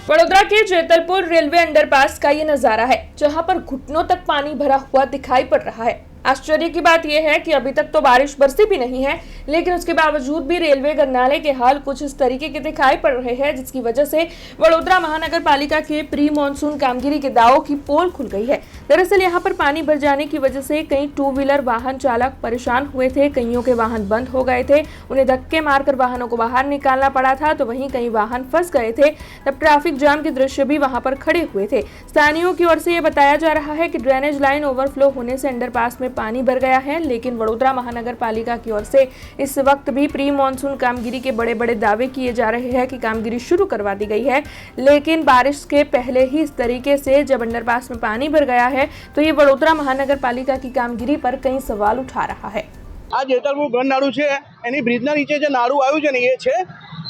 वडोदरा के Jetalpur railway underpass का ये नजारा है, जहां पर घुटनों तक पानी भरा हुआ दिखाई पड़ रहा है। आश्चर्य की बात यह है कि अभी तक तो बारिश बरसी भी नहीं है, लेकिन उसके बावजूद भी रेलवे गरनाले के हाल कुछ इस तरीके के दिखाई पड़ रहे हैं, जिसकी वजह से वडोदरा महानगर पालिका के प्री मानसून कामगिरी के दावों की पोल खुल गई है। दरअसल यहाँ पर पानी भर जाने की वजह से कई टू व्हीलर वाहन चालक परेशान हुए थे, कईयों के वाहन बंद हो गए थे, उन्हें धक्के मारकर वाहनों को बाहर निकालना पड़ा था, तो वहीं कई वाहन फंस गए थे। तब ट्रैफिक जाम के दृश्य भी वहां पर खड़े हुए थे। स्थानीयों की ओर से यह बताया जा रहा है कि ड्रेनेज लाइन ओवरफ्लो होने से अंडरपास में पानी भर गया है, लेकिन वडोदरा महानगर पालिका की ओर से इस वक्त भी प्री मानसून कामगिरी के बड़े बड़े दावे किए जा रहे हैं कि कामगिरी शुरू करवा दी गई है, लेकिन बारिश के पहले ही इस तरीके से जब अंडरपास में पानी भर गया है तो ये वडोदरा महानगर पालिका की कामगिरी पर कई सवाल उठा रहा है। આ જેતલપુર ઘન નાળું છે, એની બ્રિજના નીચે જે નાળું આવ્યું છે ને એ છે,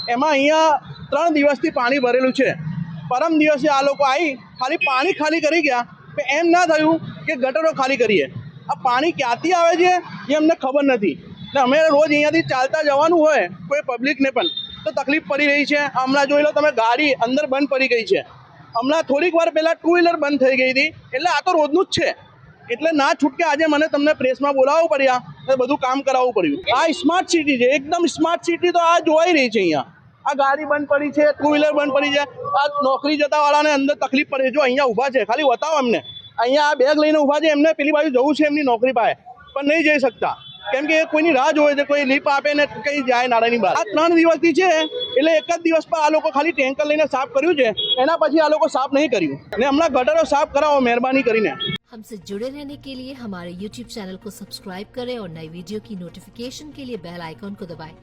એમાં અહીંયા 3 દિવસથી પાણી ભરેલું છે। પરમ દિવસે આ લોકો આવી ખાલી પાણી ખાલી કરી ગયા, પણ એમ ના થયું કે ગટરો ખાલી કરીએ। આ પાણી ક્યાંથી આવે છે એ અમને ખબર નથી ને અમે રોજ અહીંયાથી ચાલતા જવાનું હોય કોઈ પબ્લિકને પણ તો તકલીફ પડી રહી છે। હમણાં જોઈ લો તમે, ગાડી અંદર બંધ પડી ગઈ છે। હમણાં થોડીક વાર પહેલાં ટુ વ્હીલર બંધ થઈ ગઈ હતી, એટલે આ તો રોજનું જ છે। એટલે ના છૂટકે આજે મને તમને પ્રેસમાં બોલાવવું પડ્યા, બધું કામ કરાવવું પડ્યું। આ સ્માર્ટ સિટી છે, એકદમ સ્માર્ટ સિટી તો આ જોવાઈ રહી છે। અહીંયા આ ગાડી બંધ પડી છે, ટુ વ્હીલર બંધ પડી છે, આ નોકરી જતા વાળાને અંદર તકલીફ પડે। જો અહીંયા ઊભા છે, ખાલી બતાવો એમને, અહીંયા આ બેગ લઈને ઊભા છે, એમને પેલી બાજુ જવું છે એમની નોકરી પાસે, પણ નહીં જઈ શકતા કેમ કે કોઈની રાહ જોવે છે, કોઈ લીપ આપે ને કંઈ જાય નાળાની બહાર। આ 3 દિવસથી છે, એટલે એક જ દિવસ પર આ લોકો ખાલી ટેન્કર લઈને સાફ કર્યું છે, એના પછી આ લોકો સાફ નહીં કર્યું ને હમણાં ગટરો સાફ કરાવો મહેરબાની કરીને। हमसे जुड़े रहने के लिए हमारे YouTube चैनल को सब्सक्राइब करें और नई वीडियो की नोटिफिकेशन के लिए बेल आइकॉन को दबाएं।